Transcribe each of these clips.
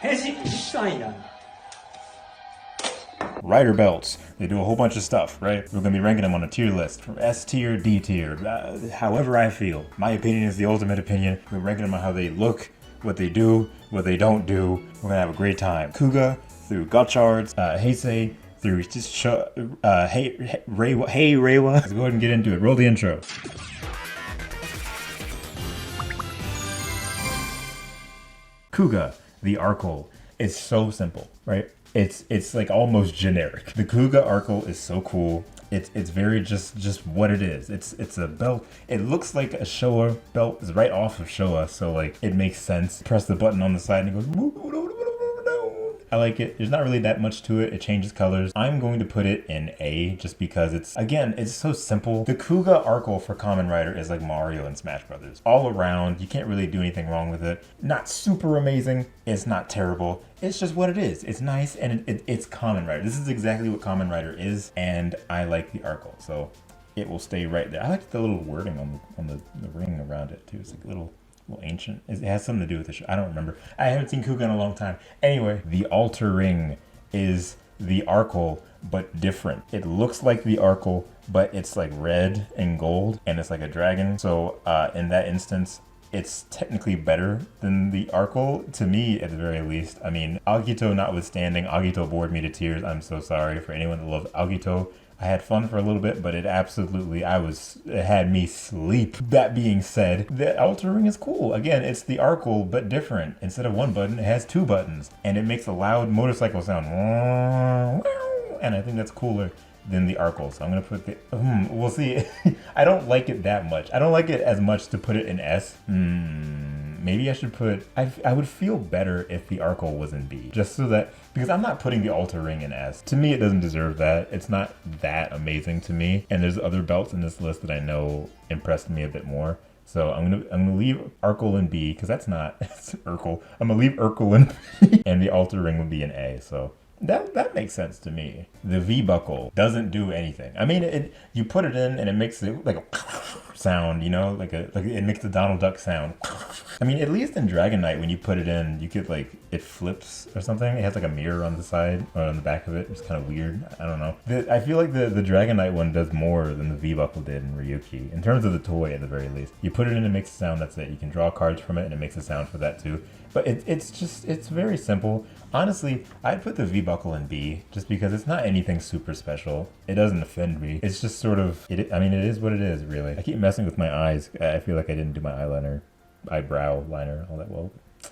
変身したいな。 Rider belts. They do a whole bunch of stuff, right? We're gonna be ranking them on a tier list from S tier, D tier, however I feel. My opinion is the ultimate opinion. We're ranking them on how they look, what they do, what they don't do. We're gonna have a great time. Kuuga through Gotchards, Heisei through just Hey Reiwa. Let's go ahead and get into it. Roll the intro. Kuuga, the Arkle. It's so simple, right? It's like almost generic. The Kuuga Arkle is so cool. It's very just what it is. It's a belt. It looks like a Showa belt. It's right off of Showa, so like it makes sense. Press the button on the side and it goes. I like it. There's not really that much to it. It changes colors. I'm going to put it in A just because it's so simple. The Kuuga Arkle for Kamen Rider is like Mario and Smash Brothers. All around, you can't really do anything wrong with it. Not super amazing. It's not terrible. It's just what it is. It's nice and it's Kamen Rider. This is exactly what Kamen Rider is, and I like the Arkle, so it will stay right there. I like the little wording on the ring around it too. It's like a little ancient. It has something to do with the show. I don't remember. I haven't seen Kuuga in a long time. Anyway, the altar ring is the Arkle, but different. It looks like the Arkle, but it's like red and gold, and it's like a dragon. So in that instance, it's technically better than the Arkle, to me at the very least. I mean, Agito notwithstanding, Agito bored me to tears. I'm so sorry for anyone that loves Agito. I had fun for a little bit, but it had me sleep. That being said, the altar ring is cool. Again, it's the Arkle, but different. Instead of one button, it has two buttons, and it makes a loud motorcycle sound. And I think that's cooler than the Arkle, so I'm gonna put the, we'll see. I don't like it that much. I don't like it as much to put it in S. Maybe I should put, I would feel better if the Arkle was in B, just so that, because I'm not putting the altar ring in S. To me, it doesn't deserve that. It's not that amazing to me, and there's other belts in this list that I know impressed me a bit more. So I'm gonna leave Arkle in B, because that's not, it's Urkel. I'm gonna leave Urkel in B, and the altar ring would be in A, so. That makes sense to me. The V buckle doesn't do anything. I mean, you put it in and it makes it like a sound, you know, like it makes the Donald Duck sound. I mean, at least in Dragon Knight, when you put it in, you could like, it flips or something. It has like a mirror on the side or on the back of it. It's kind of weird. I don't know. I feel like the Dragon Knight one does more than the V buckle did in Ryuki, in terms of the toy at the very least. You put it in, it makes a sound. That's it. You can draw cards from it, and it makes a sound for that too. But it's very simple. Honestly, I'd put the V buckle in B just because it's not anything super special. It doesn't offend me. It's just sort of, I mean, it is what it is, really. I keep messing with my eyes. I feel like I didn't do my eyebrow liner all that well.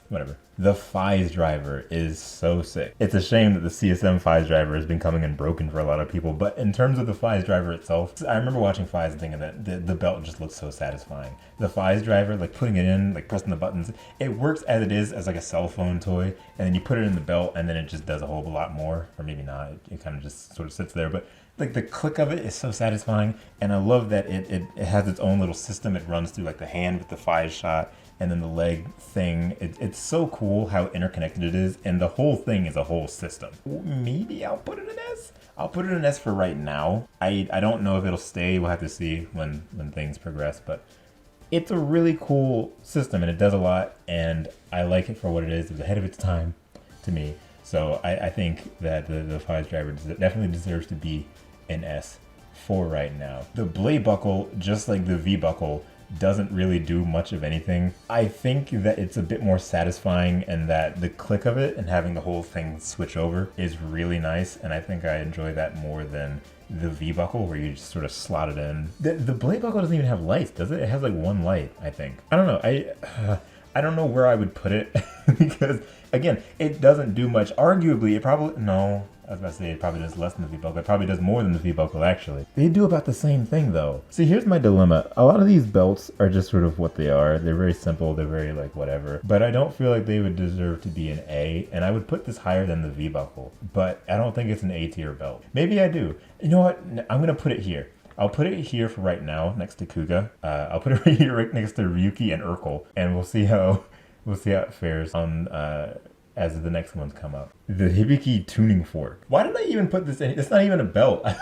Whatever. The Fies driver is so sick. It's a shame that the CSM Fies driver has been coming in broken for a lot of people, but in terms of the Fies driver itself, I remember watching Fies and thinking that the belt just looks so satisfying. The Fies driver, like putting it in, like pressing the buttons, it works as it is as like a cell phone toy, and then you put it in the belt and then it just does a whole lot more, or maybe not. It kind of just sort of sits there, but like the click of it is so satisfying, and I love that it has its own little system. It runs through like the hand with the Fies shot, and then the leg thing. It's so cool how interconnected it is, and the whole thing is a whole system. Maybe I'll put it in S. I'll put it in S for right now. I don't know if it'll stay. We'll have to see when things progress, but it's a really cool system, and it does a lot, and I like it for what it is. It was ahead of its time to me. So I think that the Fies driver definitely deserves to be an S for right now. The blade buckle, just like the V buckle, doesn't really do much of anything. I think that it's a bit more satisfying, and that the click of it and having the whole thing switch over is really nice, and I think I enjoy that more than the V buckle where you just sort of slot it in. The blade buckle doesn't even have lights, does it? It has like one light, I think. I don't know. I don't know where I would put it because again, it doesn't do much. Arguably, it probably, no, I was about to say it probably does less than the V-Buckle. It probably does more than the V-Buckle, actually. They do about the same thing, though. See, here's my dilemma. A lot of these belts are just sort of what they are. They're very simple. They're very, like, whatever. But I don't feel like they would deserve to be an A, and I would put this higher than the V-Buckle. But I don't think it's an A-tier belt. Maybe I do. You know what? I'm going to put it here. I'll put it here for right now, next to Kuuga. I'll put it right next to Ryuki and Urkel, and we'll see how it fares on as the next ones come up. The Hibiki tuning fork. Why did I even put this in? It's not even a belt. I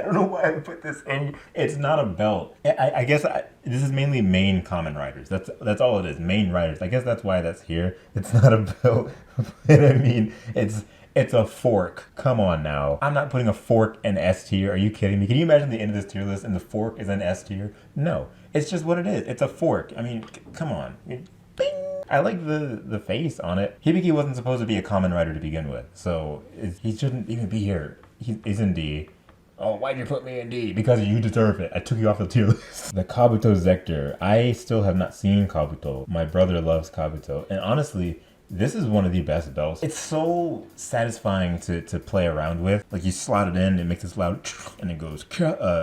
don't know why I put this in. It's not a belt. I guess this is mainly main Kamen Riders. That's all it is. Main Riders. I guess that's why that's here. It's not a belt. But I mean, it's a fork. Come on now. I'm not putting a fork in S tier. Are you kidding me? Can you imagine the end of this tier list and the fork is in S tier? No. It's just what it is. It's a fork. I mean, come on. Bing. I like the face on it. Hibiki wasn't supposed to be a Kamen Rider to begin with, so he shouldn't even be here. He's in D. Oh, why'd you put me in D? Because you deserve it. I took you off the tier list. The Kabuto Zector. I still have not seen Kabuto. My brother loves Kabuto. And honestly, this is one of the best belts. It's so satisfying to play around with. Like you slot it in, it makes this loud, and it goes, Henshin.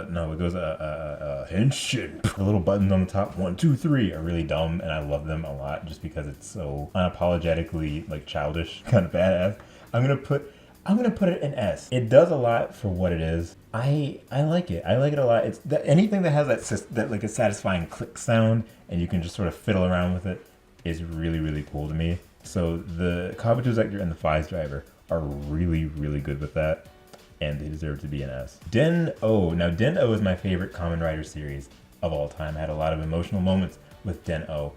The little buttons on the top, 1, 2, 3, are really dumb, and I love them a lot just because it's so unapologetically like childish, kind of badass. I'm gonna put it in S. It does a lot for what it is. I like it. I like it a lot. It's anything that has that like a satisfying click sound, and you can just sort of fiddle around with it, is really, really cool to me. So the Kabuto Zector and the Fies Driver are really, really good with that, and they deserve to be an S. Den-O. Now, Den-O is my favorite Kamen Rider series of all time. I had a lot of emotional moments with Den-O.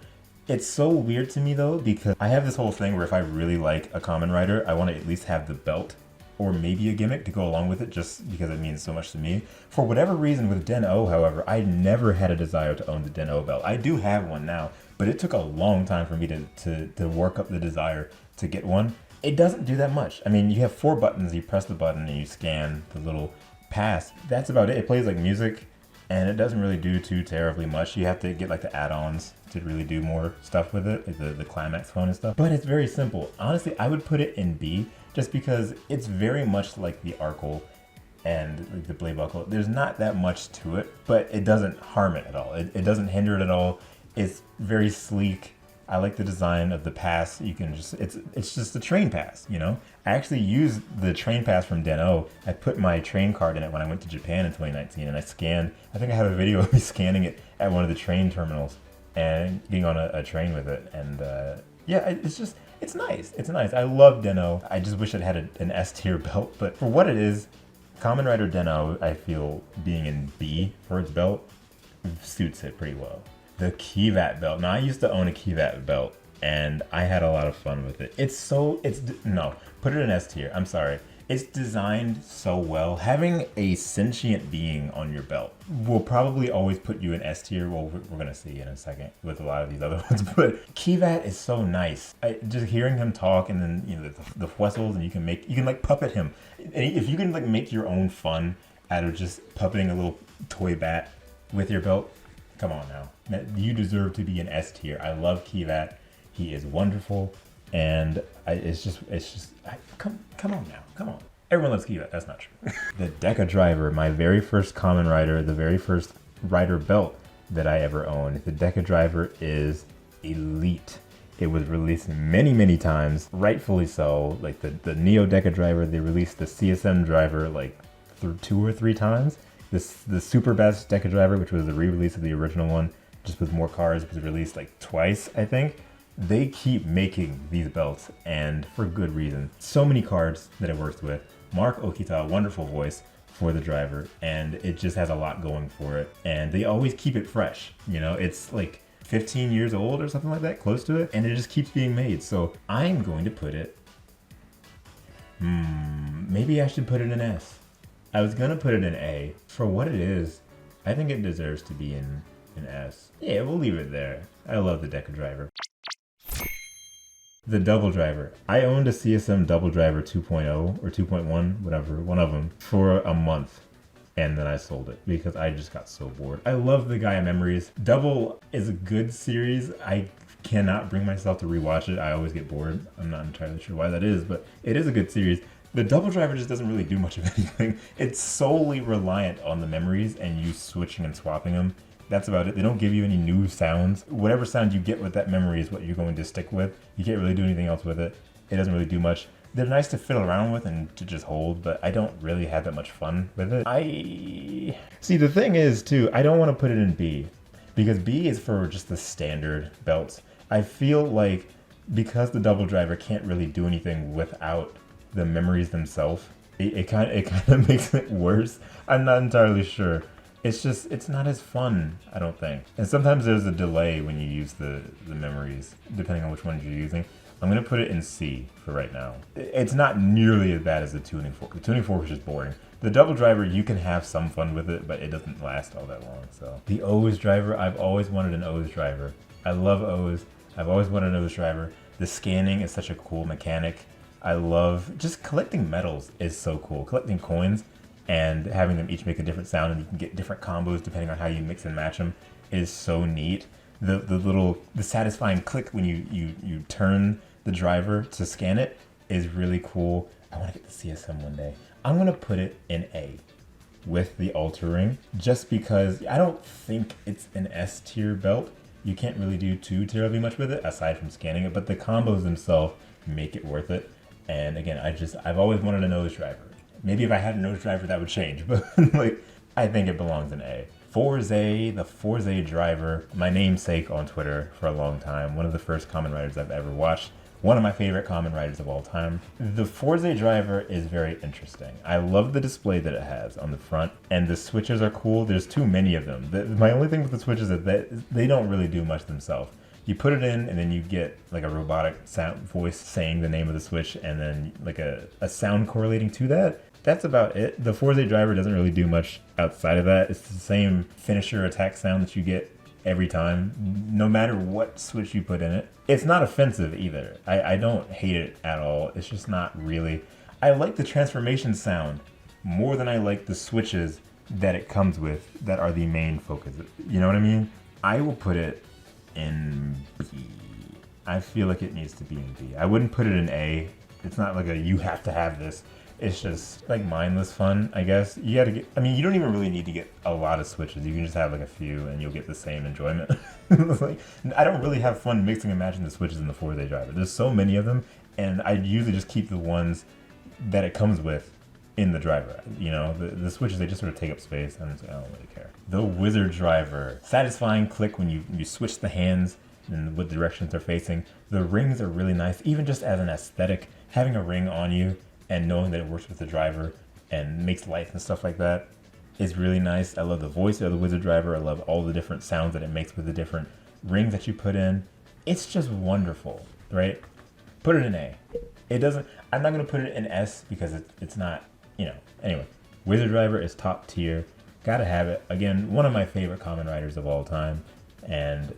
It's so weird to me, though, because I have this whole thing where if I really like a Kamen Rider, I want to at least have the belt or maybe a gimmick to go along with it just because it means so much to me. For whatever reason with Den-O, however, I never had a desire to own the Den-O belt. I do have one now, but it took a long time for me to work up the desire to get one. It doesn't do that much. I mean, you have 4 buttons, you press the button and you scan the little pass. That's about it. It plays like music and it doesn't really do too terribly much. You have to get like the add-ons to really do more stuff with it, like the climax phone and stuff. But it's very simple. Honestly, I would put it in B just because it's very much like the Arkle and like the Blade Buckle. There's not that much to it, but it doesn't harm it at all. It doesn't hinder it at all. It's very sleek. I like the design of the pass. You can just, it's just a train pass, you know? I actually used the train pass from Den-O. I put my train card in it when I went to Japan in 2019 and I scanned, I think I have a video of me scanning it at one of the train terminals and getting on a train with it. And yeah, it's nice. It's nice. I love Den-O. I just wish it had an S tier belt, but for what it is, Kamen Rider Den-O, I feel being in B for its belt suits it pretty well. The Kivat belt. Now, I used to own a Kivat belt, and I had a lot of fun with it. No, put it in S tier. I'm sorry. It's designed so well. Having a sentient being on your belt will probably always put you in S tier. Well, we're going to see in a second with a lot of these other ones, but Kivat is so nice. Just hearing him talk and then, you know, the whistles, and you can like puppet him. And if you can like make your own fun out of just puppeting a little toy bat with your belt, come on now. You deserve to be an S tier. I love Kivat. He is wonderful. And come on now. Come on. Everyone loves Kivat. That's not true. The Deca Driver, my very first Kamen Rider, the very first Rider belt that I ever owned. The Deca Driver is elite. It was released many, many times, rightfully so. Like the Neo Deca Driver, they released the CSM Driver like 2 or 3 times. The Super Best Deca Driver, which was the re-release of the original one, just with more cars, was released like twice, I think. They keep making these belts, and for good reason. So many cards that it works with. Mark Okita, wonderful voice for the driver, and it just has a lot going for it. And they always keep it fresh. You know, it's like 15 years old or something like that, close to it, and it just keeps being made. So I'm going to put it, maybe I should put it in S. I was gonna put it in A. For what it is, I think it deserves to be in S. Yeah, we'll leave it there. I love the Deca Driver. The Double Driver. I owned a CSM Double Driver 2.0 or 2.1, whatever, one of them, for a month. And then I sold it because I just got so bored. I love the Gaia Memories. Double is a good series. I cannot bring myself to rewatch it. I always get bored. I'm not entirely sure why that is, but it is a good series. The Double Driver just doesn't really do much of anything. It's solely reliant on the memories and you switching and swapping them. That's about it. They don't give you any new sounds. Whatever sound you get with that memory is what you're going to stick with. You can't really do anything else with it. It doesn't really do much. They're nice to fiddle around with and to just hold, but I don't really have that much fun with it. See, the thing is, too, I don't want to put it in B, because B is for just the standard belts. I feel like because the double driver can't really do anything without the memories themselves. It kind of makes it worse. I'm not entirely sure. It's not as fun, I don't think. And sometimes there's a delay when you use the memories, depending on which ones you're using. I'm gonna put it in C for right now. It's not nearly as bad as the tuning fork. The tuning fork is just boring. The double driver, you can have some fun with it, but it doesn't last all that long. So the O's driver, I've always wanted an O's driver. I love O's. I've always wanted an O's driver. The scanning is such a cool mechanic. I love just collecting medals is so cool. Collecting coins and having them each make a different sound, and you can get different combos depending on how you mix and match them is so neat. The satisfying click when you turn the driver to scan it is really cool. I want to get the CSM one day. I'm gonna put it in A with the Alter Ring, just because I don't think it's an S tier belt. You can't really do too terribly much with it aside from scanning it, but the combos themselves make it worth it. And again, I've always wanted a nose driver. Maybe if I had a nose driver that would change, but like I think it belongs in A. Fourze, the Fourze driver, my namesake on Twitter for a long time, one of the first Kamen Riders I've ever watched, one of my favorite Kamen Riders of all time. The Fourze driver is very interesting. I love the display that it has on the front, and the switches are cool. There's too many of them. My only thing with the switches is that they don't really do much themselves. You put it in, and then you get like a robotic sound voice saying the name of the switch, and then like a sound correlating to that. That's about it. The Fourze driver doesn't really do much outside of that. It's the same finisher attack sound that you get every time, no matter what switch you put in it. It's not offensive either. I don't hate it at all. It's just not really. I like the transformation sound more than I like the switches that it comes with that are the main focus. You know what I mean? I will put it in B. I feel like it needs to be in B. I wouldn't put it in A. It's not like you have to have this. It's just like mindless fun, I guess. You gotta get, you don't even really need to get a lot of switches. You can just have like a few and you'll get the same enjoyment. Like, I don't really have fun mixing and matching the switches in the Fourze driver. There's so many of them, and I usually just keep the ones that it comes with in the driver. You know, the switches, they just sort of take up space, and I don't really care. The Wizard driver, satisfying click when you switch the hands and what directions they're facing. The rings are really nice, even just as an aesthetic. Having a ring on you and knowing that it works with the driver and makes lights and stuff like that is really nice. I love the voice of the Wizard driver. I love all the different sounds that it makes with the different rings that you put in. It's just wonderful, right? Put it in A. It doesn't, I'm not gonna put it in S because it's not, Anyway, Wizard driver is top tier. Gotta have it. Again, one of my favorite Kamen Riders of all time, and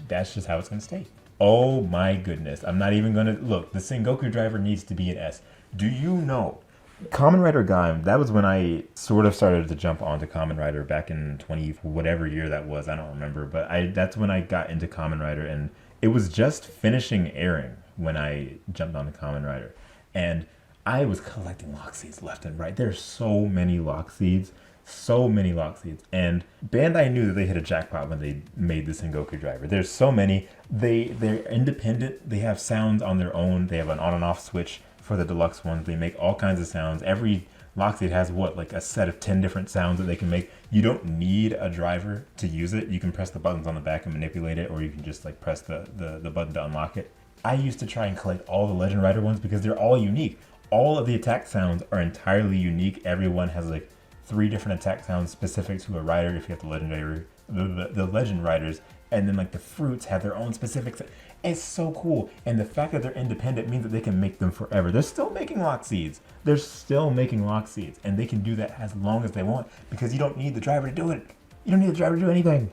that's just how it's gonna stay. Oh my goodness. I'm not even gonna, look, the Sengoku driver needs to be an S. Do you know? Kamen Rider Gaim, that was when I sort of started to jump onto Kamen Rider back in 20, whatever year that was, I don't remember. But that's when I got into Kamen Rider, and it was just finishing airing when I jumped onto Kamen Rider. And I was collecting lock seeds left and right. There's so many lock seeds. So many lock seeds. And Bandai knew that they hit a jackpot when they made the Sengoku driver. There's so many. They're independent. They have sounds on their own. They have an on and off switch for the deluxe ones. They make all kinds of sounds. Every lock seed has like a set of 10 different sounds that they can make. You don't need a driver to use it. You can press the buttons on the back and manipulate it, or you can just like press the button to unlock it. I used to try and collect all the Legend Rider ones because they're all unique. All of the attack sounds are entirely unique. Everyone has like 3 different attack sounds specific to a rider if you have the legendary, the Legend Riders, and then like the fruits have their own specific. It's so cool, and the fact that they're independent means that they can make them forever. They're still making lock seeds. They're still making lock seeds, and they can do that as long as they want because you don't need the driver to do it. You don't need the driver to do anything.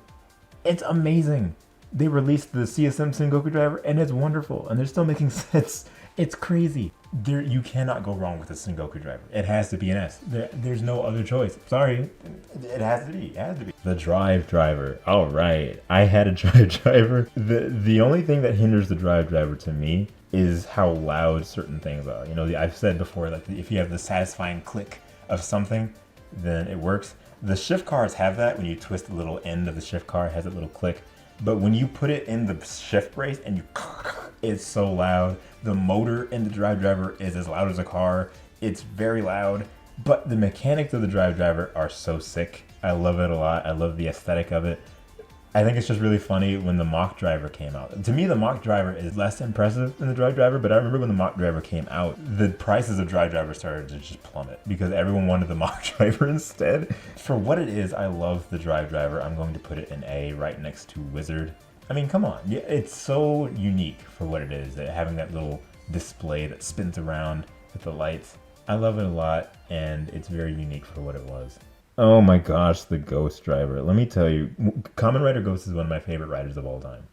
It's amazing. They released the CSM Sengoku driver, and it's wonderful, and they're still making sets. It's crazy. You cannot go wrong with a Sengoku driver. It has to be an S. There's no other choice. Sorry. It has to be. It has to be. The drive driver. All right. I had a drive driver. The only thing that hinders the drive driver to me is how loud certain things are. I've said before that if you have the satisfying click of something, then it works. The shift cars have that. When you twist the little end of the shift car, it has a little click. But when you put it in the shift brace and it's so loud. The motor in the drive driver is as loud as a car. It's very loud, but the mechanics of the drive driver are so sick. I love it a lot. I love the aesthetic of it. I think it's just really funny when the mock driver came out. To me, the mock driver is less impressive than the dry driver, but I remember when the mock driver came out, the prices of dry driver started to just plummet because everyone wanted the mock driver instead. For what it is, I love the dry driver. I'm going to put it in A right next to Wizard. I mean, come on. Yeah, it's so unique for what it is, having that little display that spins around with the lights. I love it a lot, and it's very unique for what it was. Oh my gosh, the Ghost Driver. Let me tell you, Kamen Rider Ghost is one of my favorite riders of all time.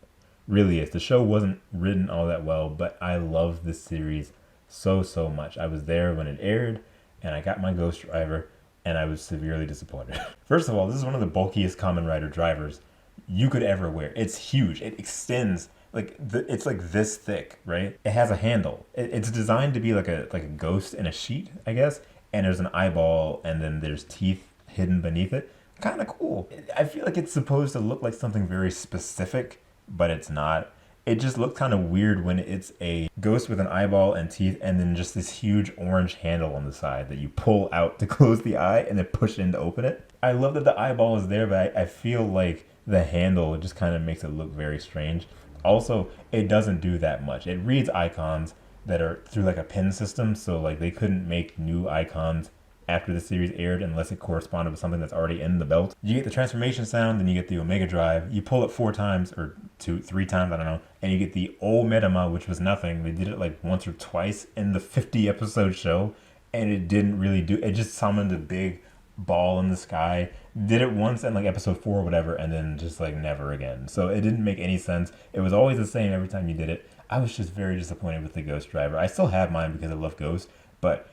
Really is. The show wasn't written all that well, but I love this series so, so much. I was there when it aired, and I got my Ghost Driver, and I was severely disappointed. First of all, this is one of the bulkiest Kamen Rider drivers you could ever wear. It's huge. It extends, it's like this thick, right? It has a handle. It's designed to be like a ghost in a sheet, I guess, and there's an eyeball, and then there's teeth hidden beneath it. Kind of cool. I feel like it's supposed to look like something very specific, but it's not. It just looks kind of weird when it's a ghost with an eyeball and teeth and then just this huge orange handle on the side that you pull out to close the eye and then push in to open it. I love that the eyeball is there, but I feel like the handle just kind of makes it look very strange. Also, it doesn't do that much. It reads icons that are through like a pin system, so like they couldn't make new icons after the series aired unless it corresponded with something that's already in the belt. You get the transformation sound, then you get the Omega Drive. You pull it 4 times or 3 times, I don't know, and you get the Omedama, which was nothing. They did it like once or twice in the 50 episode show, and it didn't really do. It just summoned a big ball in the sky. Did it once in like episode 4 or whatever, and then just like never again. So it didn't make any sense. It was always the same every time you did it. I was just very disappointed with the Ghost Driver. I still have mine because I love Ghost, but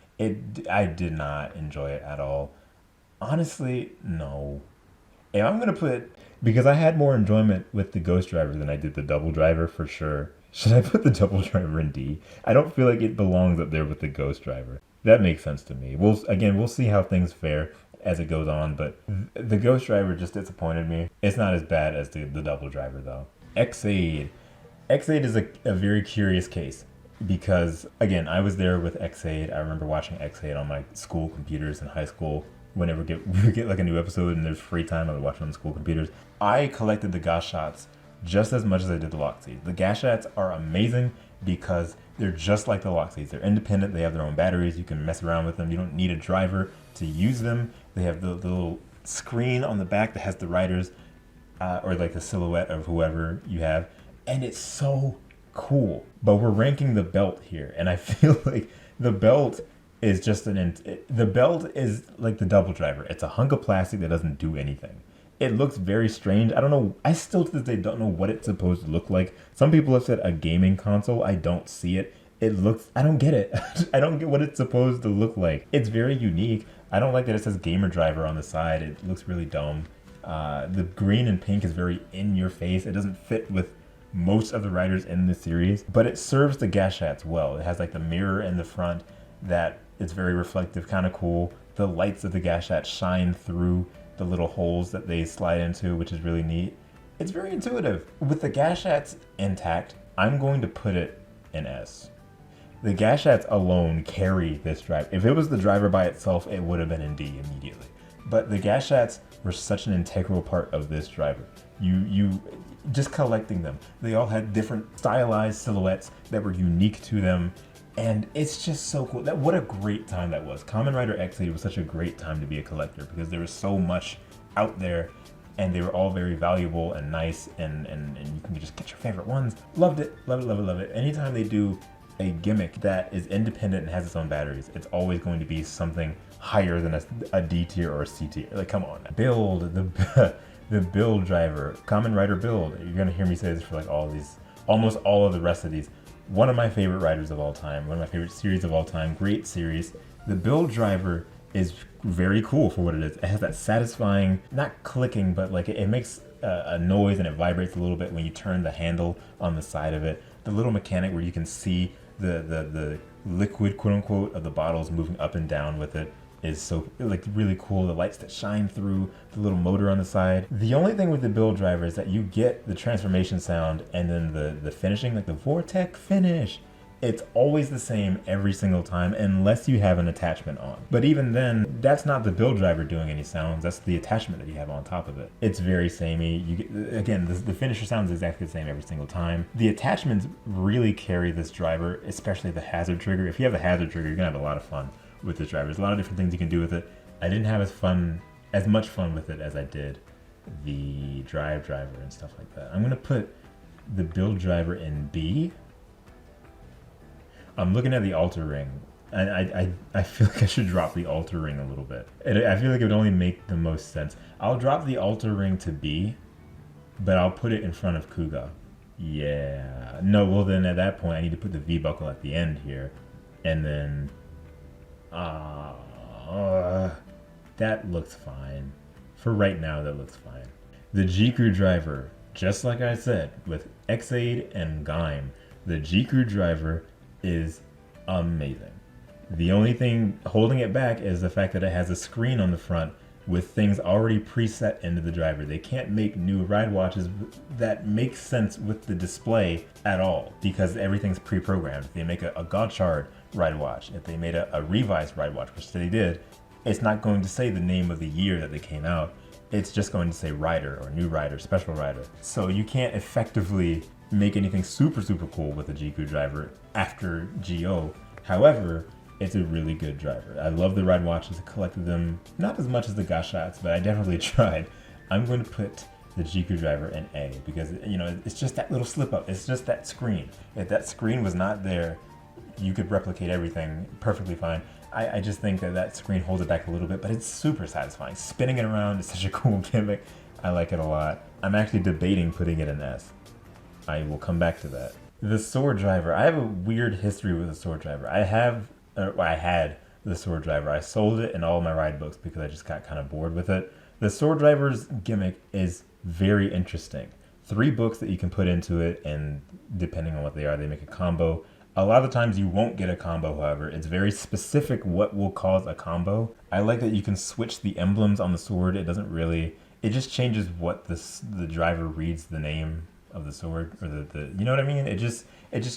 I did not enjoy it at all. Honestly, no. If I'm gonna put, because I had more enjoyment with the Ghost Driver than I did the Double Driver for sure. Should I put the Double Driver in D? I don't feel like it belongs up there with the Ghost Driver. That makes sense to me. We'll see how things fare as it goes on, but the Ghost Driver just disappointed me. It's not as bad as the Double Driver though. X-Aid. X-Aid is a very curious case. Because, again, I was there with X-Aid. I remember watching X-Aid on my school computers in high school. Whenever we would get like a new episode and there's free time, I would watch it on the school computers. I collected the Gashats just as much as I did the Lockseeds. The Gashats are amazing because they're just like the Lockseeds. They're independent. They have their own batteries. You can mess around with them. You don't need a driver to use them. They have the little screen on the back that has the riders or like the silhouette of whoever you have. And it's so cool. But we're ranking the belt here, and I feel like the belt is just the belt is like the Double Driver. It's a hunk of plastic that doesn't do anything. It looks very strange. I don't know. I still to this day don't know what it's supposed to look like. Some people have said a gaming console. I don't see it. I don't get it. I don't get what it's supposed to look like. It's very unique. I don't like that it says Gamer Driver on the side. It looks really dumb. The green and pink is very in your face. It doesn't fit with most of the riders in the series, but it serves the Gashats well. It has like the mirror in the front that is very reflective, kind of cool. The lights of the Gashats shine through the little holes that they slide into, which is really neat. It's very intuitive. With the Gashats intact, I'm going to put it in S. The Gashats alone carry this drive. If it was the driver by itself, it would have been in D immediately. But the Gashats were such an integral part of this driver. You just collecting them. They all had different stylized silhouettes that were unique to them. And it's just so cool. What a great time that was. Kamen Rider X-Aid was such a great time to be a collector because there was so much out there and they were all very valuable and nice and you can just get your favorite ones. Loved it, love it, love it, love it. Anytime they do a gimmick that is independent and has its own batteries, it's always going to be something higher than a D tier or a C tier. Like, come on. Build, the build driver, Kamen Rider build. You're gonna hear me say this for like almost all of the rest of these. One of my favorite riders of all time, one of my favorite series of all time, great series. The build driver is very cool for what it is. It has that satisfying, not clicking, but like it makes a noise and it vibrates a little bit when you turn the handle on the side of it. The little mechanic where you can see the liquid, quote unquote, of the bottles moving up and down with it is so like really cool. The lights that shine through the little motor on the side. The only thing with the build driver is that you get the transformation sound and then the finishing, like the Vortex finish. It's always the same every single time unless you have an attachment on. But even then, that's not the build driver doing any sounds. That's the attachment that you have on top of it. It's very samey. You get, again, the finisher sounds exactly the same every single time. The attachments really carry this driver, especially the hazard trigger. If you have the hazard trigger, you're gonna have a lot of fun with this driver. There's a lot of different things you can do with it. I didn't have as much fun with it as I did the drive driver and stuff like that. I'm gonna put the build driver in B. I'm looking at the alter ring, and I feel like I should drop the alter ring a little bit. I feel like it would only make the most sense. I'll drop the alter ring to B, but I'll put it in front of Kuuga. Yeah. No, well then at that point I need to put the V buckle at the end here, and then that looks fine. For right now, that looks fine. The G-Crew driver, just like I said, with X-Aid and Gaim, the G-Crew driver is amazing. The only thing holding it back is the fact that it has a screen on the front with things already preset into the driver. They can't make new ride watches that make sense with the display at all because everything's pre-programmed. If they make a Gotchard ride watch, if they made a revised ride watch, which they did, it's not going to say the name of the year that they came out. It's just going to say rider or new rider, special rider. So you can't effectively make anything super cool with the G-Crew driver after GO. However, it's a really good driver. I love the ride watches. I collected them, not as much as the Gotchards, but I definitely tried. I'm going to put the G-Crew driver in A because, you know, it's just that little slip up. It's just that screen. If that screen was not there, you could replicate everything perfectly fine. I just think that screen holds it back a little bit, but it's super satisfying. Spinning it around is such a cool gimmick. I like it a lot. I'm actually debating putting it in S. I will come back to that. The sword driver. I have a weird history with the sword driver. I had the sword driver. I sold it in all my ride books because I just got kind of bored with it. The sword driver's gimmick is very interesting. 3 books that you can put into it, and depending on what they are, they make a combo. A lot of the times you won't get a combo, however. It's very specific what will cause a combo. I like that you can switch the emblems on the sword. It just changes what the driver reads the name of the sword, or the you know what I mean? It just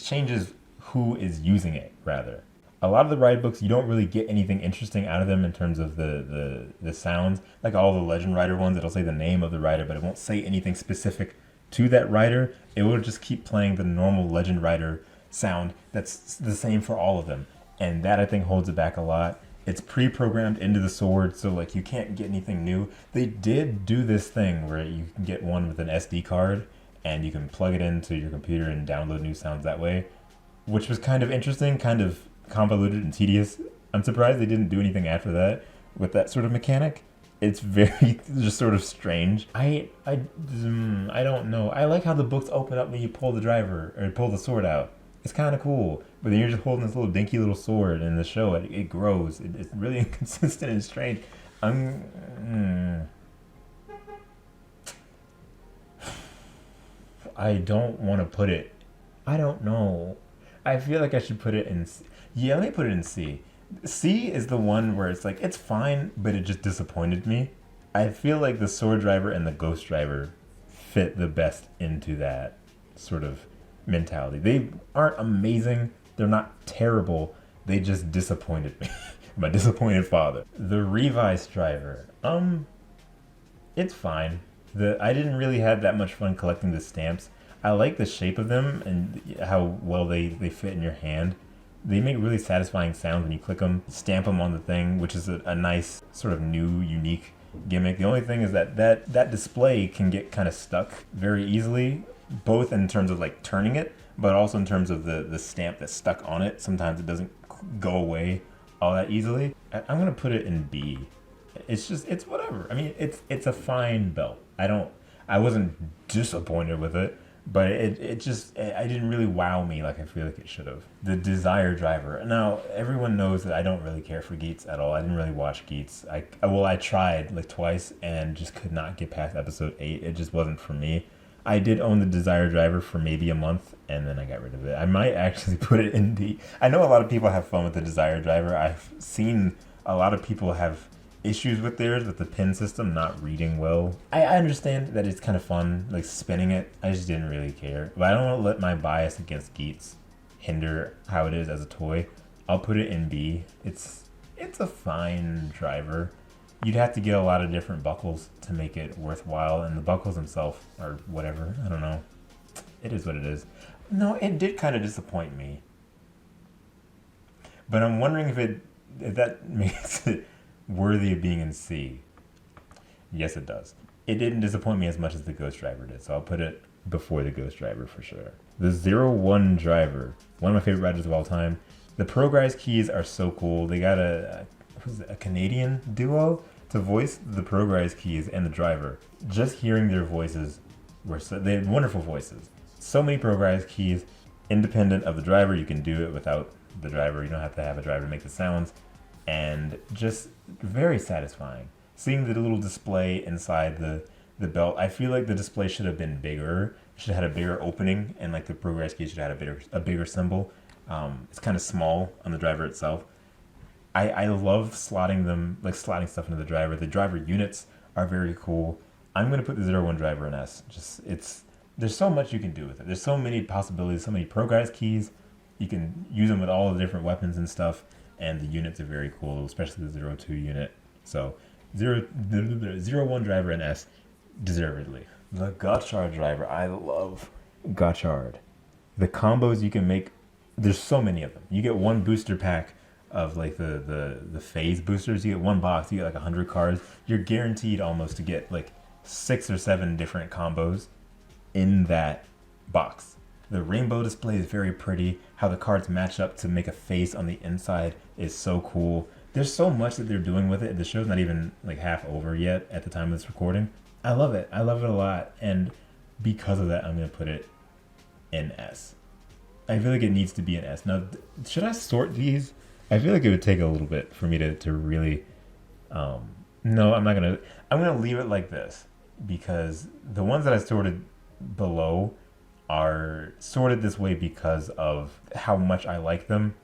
changes who is using it, rather. A lot of the ride books, you don't really get anything interesting out of them in terms of the sounds. Like all the Legend Rider ones, it'll say the name of the rider, but it won't say anything specific to that rider. It will just keep playing the normal Legend Rider sound that's the same for all of them. And that, I think, holds it back a lot. It's pre-programmed into the sword, so like you can't get anything new. They did do this thing where you can get one with an SD card and you can plug it into your computer and download new sounds that way, which was kind of interesting, kind of convoluted and tedious. I'm surprised they didn't do anything after that with that sort of mechanic. It's very just sort of strange. I don't know. I like how the books open up when you pull the sword out. It's kind of cool, but then you're just holding this little dinky little sword, and in the show it grows. It's really inconsistent and strange. I don't want to put it. I don't know. I feel like I should put it in. Yeah, let me put it in C. C is the one where it's like it's fine, but it just disappointed me. I feel like the sword driver and the ghost driver fit the best into that sort of mentality. They aren't amazing. They're not terrible. They just disappointed me. My disappointed father. The revised driver. It's fine. I didn't really have that much fun collecting the stamps. I like the shape of them and how well they fit in your hand. They make really satisfying sounds when you click them, stamp them on the thing, which is a nice sort of new, unique gimmick. The only thing is that display can get kind of stuck very easily, both in terms of like turning it, but also in terms of the stamp that's stuck on it. Sometimes it doesn't go away all that easily. I'm gonna put it in B. It's whatever. I mean, it's a fine belt. I wasn't disappointed with it, but it didn't really wow me like I feel like it should have. The Desire driver. Now, everyone knows that I don't really care for Geats at all. I didn't really watch Geats. I tried like twice and just could not get past episode 8. It just wasn't for me. I did own the Desire driver for maybe a month, and then I got rid of it. I might actually put it in D. I know a lot of people have fun with the Desire driver. I've seen a lot of people have issues with theirs, with the pin system not reading well. I understand that it's kind of fun, like spinning it. I just didn't really care. But I don't want to let my bias against Geats hinder how it is as a toy. I'll put it in B. It's a fine driver. You'd have to get a lot of different buckles to make it worthwhile, and the buckles themselves are whatever. I don't know. It is what it is. No, it did kind of disappoint me. But I'm wondering if that makes it worthy of being in C. Yes, it does. It didn't disappoint me as much as the Ghost Driver did, so I'll put it before the Ghost Driver for sure. The 01 Driver, one of my favorite riders of all time. The Progrise keys are so cool. They got a Canadian duo to voice the Progrise keys and the driver. Just hearing their voices, they had wonderful voices. So many Progrise keys, independent of the driver. You can do it without the driver. You don't have to have a driver to make the sounds. And just very satisfying. Seeing the little display inside the belt, I feel like the display should have been bigger. It should have had a bigger opening, and like the Progrise key should have had a bigger symbol. It's kind of small on the driver itself. I love slotting stuff into the driver. The driver units are very cool. I'm gonna put the 01 Driver in S. There's so much you can do with it. There's so many possibilities, so many Progrise keys. You can use them with all the different weapons and stuff, and the units are very cool, especially the 02 unit. So 01 Driver in S, deservedly. The Gotchard driver, I love Gotchard. The combos you can make, there's so many of them. You get one booster pack of like the phase boosters. You get one box, you get like 100 cards. You're guaranteed almost to get like 6 or 7 different combos in that box. The rainbow display is very pretty. How the cards match up to make a face on the inside is so cool. There's so much that they're doing with it. The show's not even like half over yet at the time of this recording. I love it. I love it a lot. And because of that, I'm going to put it in S. I feel like it needs to be an S. Now, should I sort these? I feel like it would take a little bit for me to really... no, I'm not going to... I'm going to leave it like this. Because the ones that I sorted below are sorted this way because of how much I like them.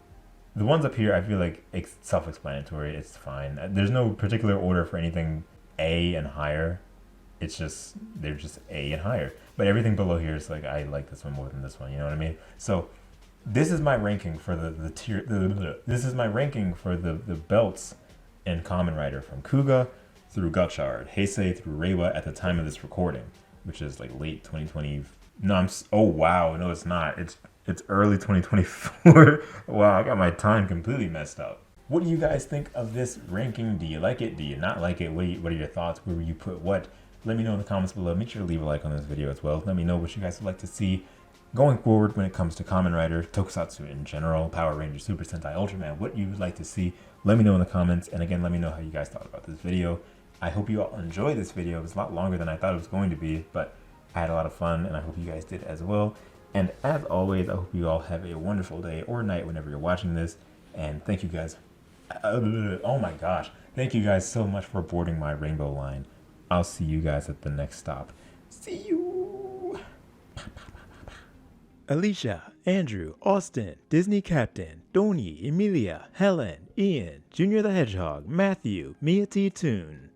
The ones up here, I feel like it's self-explanatory. It's fine. There's no particular order for anything A and higher. It's just, they're just A and higher. But everything below here is like, I like this one more than this one. You know what I mean? So this is my ranking for this is my ranking for the belts in Kamen Rider from Kuuga through Gotchard, Heisei through Reiwa at the time of this recording, which is like late 2020. No, oh wow, no, it's not. It's early 2024. Wow, I got my time completely messed up. What do you guys think of this ranking? Do you like it? Do you not like it? What are your thoughts? Where will you put what? Let me know in the comments below. Make sure to leave a like on this video as well. Let me know what you guys would like to see going forward when it comes to Kamen Rider, tokusatsu in general, Power Rangers, Super Sentai, Ultraman, what you would like to see. Let me know in the comments. And again, let me know how you guys thought about this video. I hope you all enjoyed this video. It was a lot longer than I thought it was going to be, but I had a lot of fun, and I hope you guys did as well. And as always, I hope you all have a wonderful day or night whenever you're watching this. And thank you guys. Oh my gosh. Thank you guys so much for boarding my rainbow line. I'll see you guys at the next stop. See you. Alicia, Andrew, Austin, Disney Captain, Doni, Emilia, Helen, Ian, Junior the Hedgehog, Matthew, Mia T. Toon.